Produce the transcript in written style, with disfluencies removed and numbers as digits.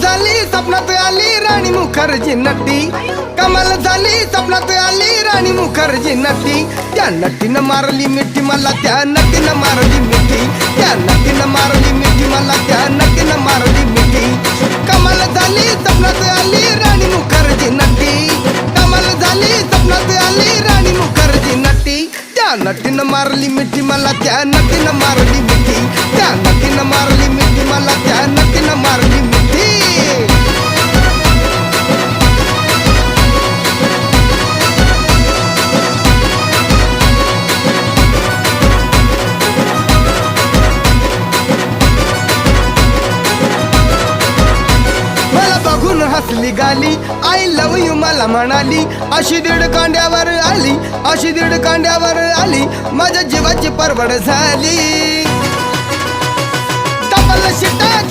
झाली स्वप्नात आली राणी मुखर्जी नटी, कमाल झाली स्वप्नात आली राणी मुखर्जी नटी। त्या नटीनं मारली मिठी मला, त्या नटीनं मारली मिठी, त्या नटीनं मारली मिठी मला, त्या नटीनं मारली मिठी। कमाल झाली स्वप्नात आली राणी मुखर्जी नटी, कमाल झाली स्वप्नात आली राणी मुखर्जी नटी। त्या नटीनं मारली मिठी मला, त्या नटीनं मारली मिठी, त्या नटीनं मारली मिठी मला, त्या नटीनं मारली मिठी। बघून हसली गाली, आय लव यू मला म्हणाली। अशी दीड कांड्यावर आली, अशी दीड कांड्यावर आली, माझ्या जीवाची परवड झाली। डबल शिटा